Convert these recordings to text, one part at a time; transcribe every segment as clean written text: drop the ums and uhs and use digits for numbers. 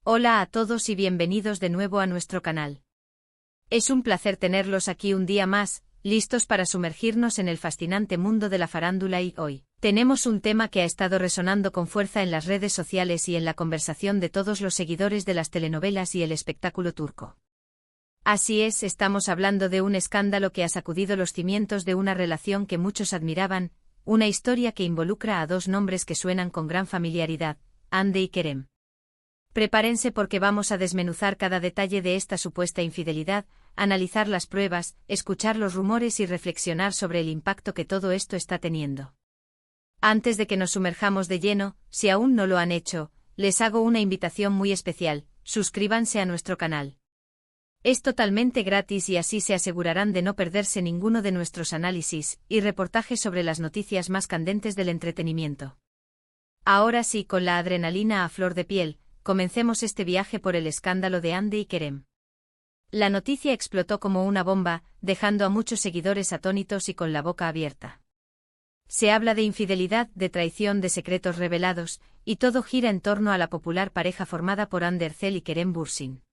Hola a todos y bienvenidos de nuevo a nuestro canal. Es un placer tenerlos aquí un día más, listos para sumergirnos en el fascinante mundo de la farándula y hoy tenemos un tema que ha estado resonando con fuerza en las redes sociales y en la conversación de todos los seguidores de las telenovelas y el espectáculo turco. Así es, estamos hablando de un escándalo que ha sacudido los cimientos de una relación que muchos admiraban, una historia que involucra a dos nombres que suenan con gran familiaridad, Hande y Kerem. Prepárense porque vamos a desmenuzar cada detalle de esta supuesta infidelidad, analizar las pruebas, escuchar los rumores y reflexionar sobre el impacto que todo esto está teniendo. Antes de que nos sumerjamos de lleno, si aún no lo han hecho, les hago una invitación muy especial: suscríbanse a nuestro canal. Es totalmente gratis y así se asegurarán de no perderse ninguno de nuestros análisis y reportajes sobre las noticias más candentes del entretenimiento. Ahora sí, con la adrenalina a flor de piel, comencemos este viaje por el escándalo de Hande y Kerem. La noticia explotó como una bomba, dejando a muchos seguidores atónitos y con la boca abierta. Se habla de infidelidad, de traición, de secretos revelados, y todo gira en torno a la popular pareja formada por Hande Erçel y Kerem Bürsin.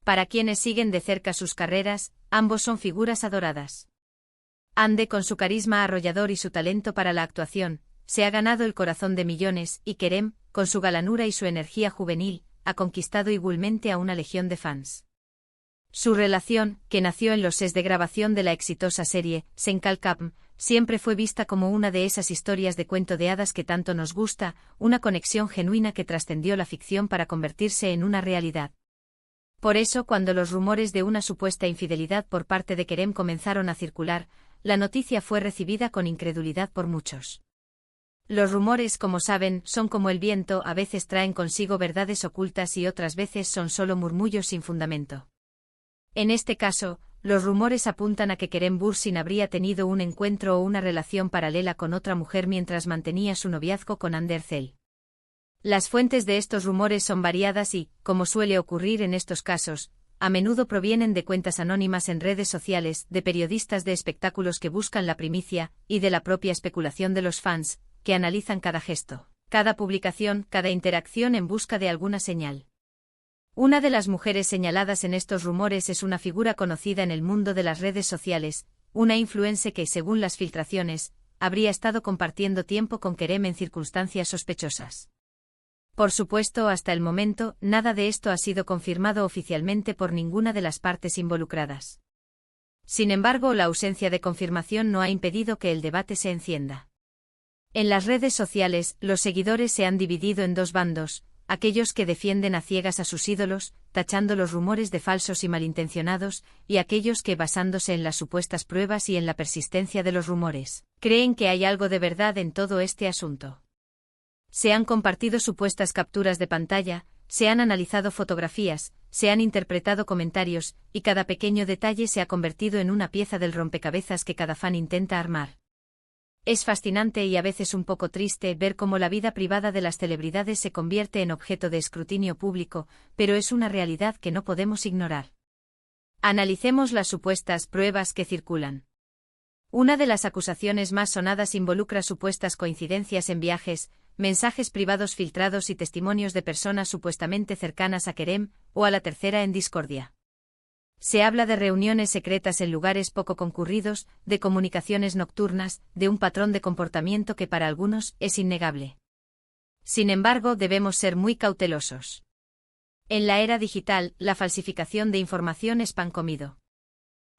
Para quienes siguen de cerca sus carreras, ambos son figuras adoradas. Hande, con su carisma arrollador y su talento para la actuación, se ha ganado el corazón de millones, y Kerem, con su galanura y su energía juvenil, ha conquistado igualmente a una legión de fans. Su relación, que nació en los sets de grabación de la exitosa serie Sen Kalkapm, siempre fue vista como una de esas historias de cuento de hadas que tanto nos gusta, una conexión genuina que trascendió la ficción para convertirse en una realidad. Por eso, cuando los rumores de una supuesta infidelidad por parte de Kerem comenzaron a circular, la noticia fue recibida con incredulidad por muchos. Los rumores, como saben, son como el viento, a veces traen consigo verdades ocultas y otras veces son solo murmullos sin fundamento. En este caso, los rumores apuntan a que Kerem Bürsin habría tenido un encuentro o una relación paralela con otra mujer mientras mantenía su noviazgo con Hande Erçel. Las fuentes de estos rumores son variadas y, como suele ocurrir en estos casos, a menudo provienen de cuentas anónimas en redes sociales, de periodistas de espectáculos que buscan la primicia, y de la propia especulación de los fans, que analizan cada gesto, cada publicación, cada interacción en busca de alguna señal. Una de las mujeres señaladas en estos rumores es una figura conocida en el mundo de las redes sociales, una influencer que, según las filtraciones, habría estado compartiendo tiempo con Kerem en circunstancias sospechosas. Por supuesto, hasta el momento, nada de esto ha sido confirmado oficialmente por ninguna de las partes involucradas. Sin embargo, la ausencia de confirmación no ha impedido que el debate se encienda. En las redes sociales, los seguidores se han dividido en dos bandos: aquellos que defienden a ciegas a sus ídolos, tachando los rumores de falsos y malintencionados, y aquellos que, basándose en las supuestas pruebas y en la persistencia de los rumores, creen que hay algo de verdad en todo este asunto. Se han compartido supuestas capturas de pantalla, se han analizado fotografías, se han interpretado comentarios, y cada pequeño detalle se ha convertido en una pieza del rompecabezas que cada fan intenta armar. Es fascinante y a veces un poco triste ver cómo la vida privada de las celebridades se convierte en objeto de escrutinio público, pero es una realidad que no podemos ignorar. Analicemos las supuestas pruebas que circulan. Una de las acusaciones más sonadas involucra supuestas coincidencias en viajes, mensajes privados filtrados y testimonios de personas supuestamente cercanas a Kerem, o a la tercera en discordia. Se habla de reuniones secretas en lugares poco concurridos, de comunicaciones nocturnas, de un patrón de comportamiento que para algunos es innegable. Sin embargo, debemos ser muy cautelosos. En la era digital, la falsificación de información es pan comido.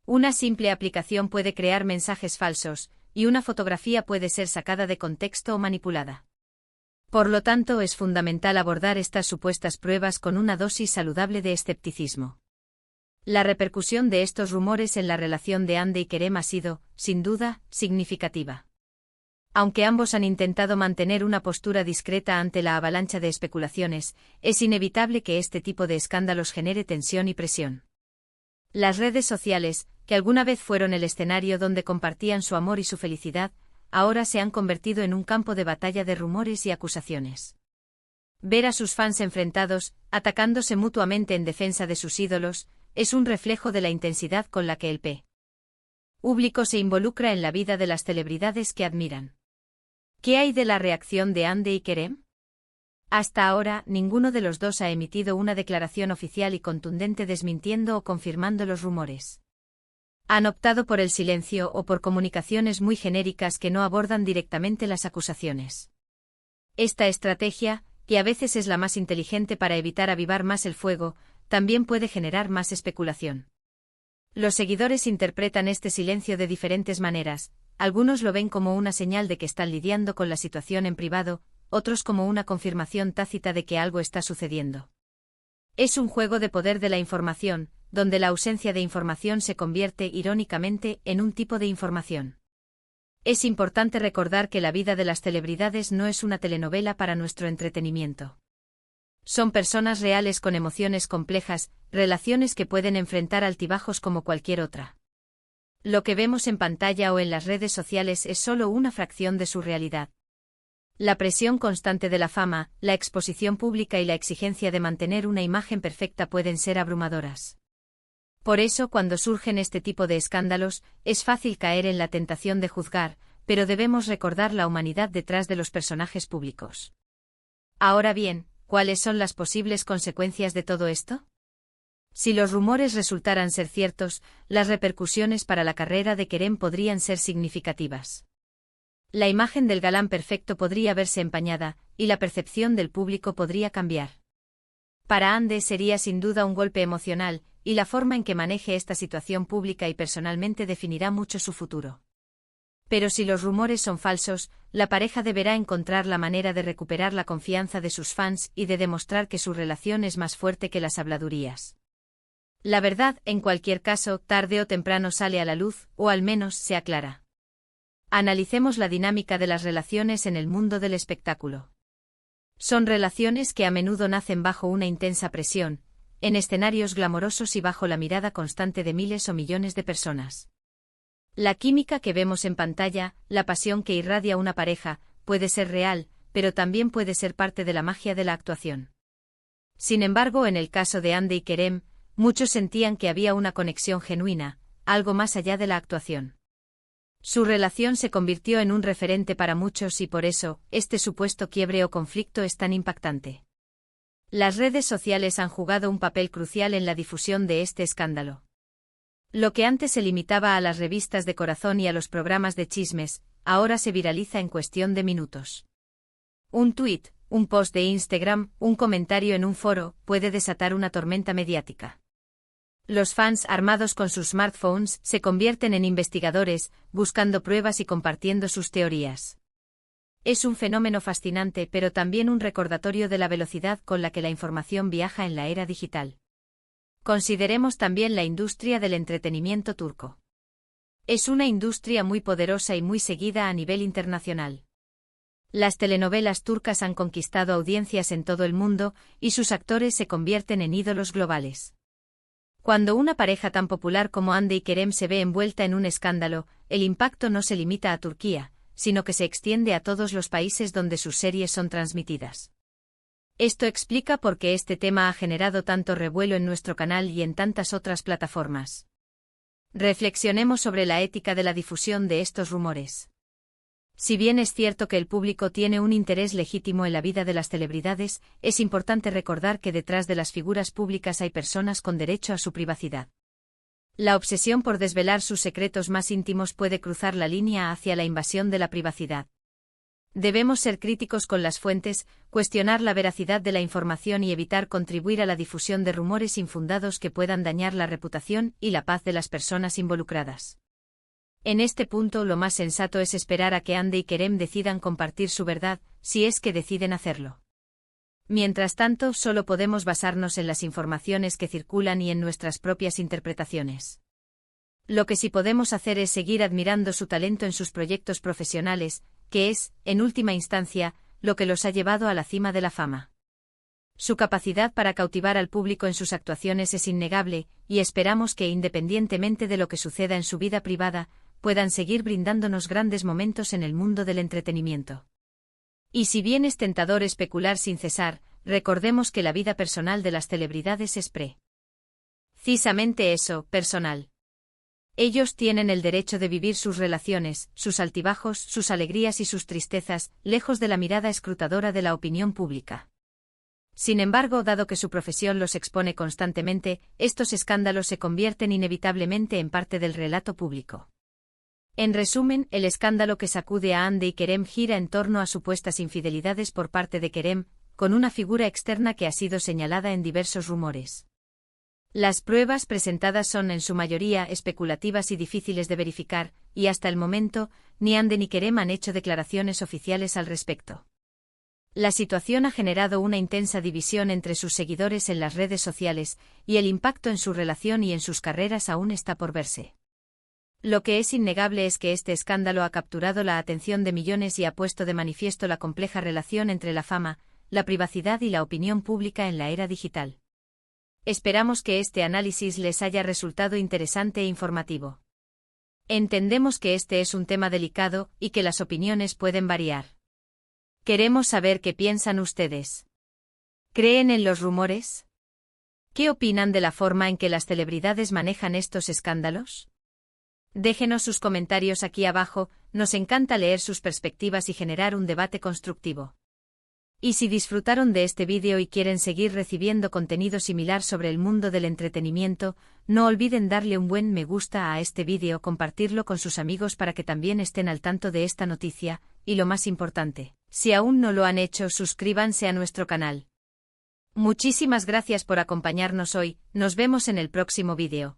Una simple aplicación puede crear mensajes falsos, y una fotografía puede ser sacada de contexto o manipulada. Por lo tanto, es fundamental abordar estas supuestas pruebas con una dosis saludable de escepticismo. La repercusión de estos rumores en la relación de Hande y Kerem ha sido, sin duda, significativa. Aunque ambos han intentado mantener una postura discreta ante la avalancha de especulaciones, es inevitable que este tipo de escándalos genere tensión y presión. Las redes sociales, que alguna vez fueron el escenario donde compartían su amor y su felicidad, ahora se han convertido en un campo de batalla de rumores y acusaciones. Ver a sus fans enfrentados, atacándose mutuamente en defensa de sus ídolos, es un reflejo de la intensidad con la que el público se involucra en la vida de las celebridades que admiran. ¿Qué hay de la reacción de Hande y Kerem? Hasta ahora, ninguno de los dos ha emitido una declaración oficial y contundente desmintiendo o confirmando los rumores. Han optado por el silencio o por comunicaciones muy genéricas que no abordan directamente las acusaciones. Esta estrategia, que a veces es la más inteligente para evitar avivar más el fuego, también puede generar más especulación. Los seguidores interpretan este silencio de diferentes maneras, algunos lo ven como una señal de que están lidiando con la situación en privado, otros como una confirmación tácita de que algo está sucediendo. Es un juego de poder de la información, donde la ausencia de información se convierte irónicamente en un tipo de información. Es importante recordar que la vida de las celebridades no es una telenovela para nuestro entretenimiento. Son personas reales con emociones complejas, relaciones que pueden enfrentar altibajos como cualquier otra. Lo que vemos en pantalla o en las redes sociales es solo una fracción de su realidad. La presión constante de la fama, la exposición pública y la exigencia de mantener una imagen perfecta pueden ser abrumadoras. Por eso, cuando surgen este tipo de escándalos, es fácil caer en la tentación de juzgar, pero debemos recordar la humanidad detrás de los personajes públicos. Ahora bien, ¿cuáles son las posibles consecuencias de todo esto? Si los rumores resultaran ser ciertos, las repercusiones para la carrera de Kerem podrían ser significativas. La imagen del galán perfecto podría verse empañada, y la percepción del público podría cambiar. Para Hande sería sin duda un golpe emocional, y la forma en que maneje esta situación pública y personalmente definirá mucho su futuro. Pero si los rumores son falsos, la pareja deberá encontrar la manera de recuperar la confianza de sus fans y de demostrar que su relación es más fuerte que las habladurías. La verdad, en cualquier caso, tarde o temprano sale a la luz, o al menos se aclara. Analicemos la dinámica de las relaciones en el mundo del espectáculo. Son relaciones que a menudo nacen bajo una intensa presión, en escenarios glamorosos y bajo la mirada constante de miles o millones de personas. La química que vemos en pantalla, la pasión que irradia una pareja, puede ser real, pero también puede ser parte de la magia de la actuación. Sin embargo, en el caso de Hande y Kerem, muchos sentían que había una conexión genuina, algo más allá de la actuación. Su relación se convirtió en un referente para muchos y por eso, este supuesto quiebre o conflicto es tan impactante. Las redes sociales han jugado un papel crucial en la difusión de este escándalo. Lo que antes se limitaba a las revistas de corazón y a los programas de chismes, ahora se viraliza en cuestión de minutos. Un tuit, un post de Instagram, un comentario en un foro, puede desatar una tormenta mediática. Los fans armados con sus smartphones se convierten en investigadores, buscando pruebas y compartiendo sus teorías. Es un fenómeno fascinante pero también un recordatorio de la velocidad con la que la información viaja en la era digital. Consideremos también la industria del entretenimiento turco. Es una industria muy poderosa y muy seguida a nivel internacional. Las telenovelas turcas han conquistado audiencias en todo el mundo y sus actores se convierten en ídolos globales. Cuando una pareja tan popular como Hande y Kerem se ve envuelta en un escándalo, el impacto no se limita a Turquía, sino que se extiende a todos los países donde sus series son transmitidas. Esto explica por qué este tema ha generado tanto revuelo en nuestro canal y en tantas otras plataformas. Reflexionemos sobre la ética de la difusión de estos rumores. Si bien es cierto que el público tiene un interés legítimo en la vida de las celebridades, es importante recordar que detrás de las figuras públicas hay personas con derecho a su privacidad. La obsesión por desvelar sus secretos más íntimos puede cruzar la línea hacia la invasión de la privacidad. Debemos ser críticos con las fuentes, cuestionar la veracidad de la información y evitar contribuir a la difusión de rumores infundados que puedan dañar la reputación y la paz de las personas involucradas. En este punto lo más sensato es esperar a que Hande y Kerem decidan compartir su verdad, si es que deciden hacerlo. Mientras tanto, solo podemos basarnos en las informaciones que circulan y en nuestras propias interpretaciones. Lo que sí podemos hacer es seguir admirando su talento en sus proyectos profesionales, que es, en última instancia, lo que los ha llevado a la cima de la fama. Su capacidad para cautivar al público en sus actuaciones es innegable, y esperamos que, independientemente de lo que suceda en su vida privada, puedan seguir brindándonos grandes momentos en el mundo del entretenimiento. Y si bien es tentador especular sin cesar, recordemos que la vida personal de las celebridades es precisamente eso, personal. Ellos tienen el derecho de vivir sus relaciones, sus altibajos, sus alegrías y sus tristezas, lejos de la mirada escrutadora de la opinión pública. Sin embargo, dado que su profesión los expone constantemente, estos escándalos se convierten inevitablemente en parte del relato público. En resumen, el escándalo que sacude a Hande y Kerem gira en torno a supuestas infidelidades por parte de Kerem, con una figura externa que ha sido señalada en diversos rumores. Las pruebas presentadas son en su mayoría especulativas y difíciles de verificar, y hasta el momento, ni Hande ni Kerem han hecho declaraciones oficiales al respecto. La situación ha generado una intensa división entre sus seguidores en las redes sociales, y el impacto en su relación y en sus carreras aún está por verse. Lo que es innegable es que este escándalo ha capturado la atención de millones y ha puesto de manifiesto la compleja relación entre la fama, la privacidad y la opinión pública en la era digital. Esperamos que este análisis les haya resultado interesante e informativo. Entendemos que este es un tema delicado y que las opiniones pueden variar. Queremos saber qué piensan ustedes. ¿Creen en los rumores? ¿Qué opinan de la forma en que las celebridades manejan estos escándalos? Déjenos sus comentarios aquí abajo, nos encanta leer sus perspectivas y generar un debate constructivo. Y si disfrutaron de este vídeo y quieren seguir recibiendo contenido similar sobre el mundo del entretenimiento, no olviden darle un buen me gusta a este vídeo, compartirlo con sus amigos para que también estén al tanto de esta noticia, y lo más importante, si aún no lo han hecho, suscríbanse a nuestro canal. Muchísimas gracias por acompañarnos hoy, nos vemos en el próximo vídeo.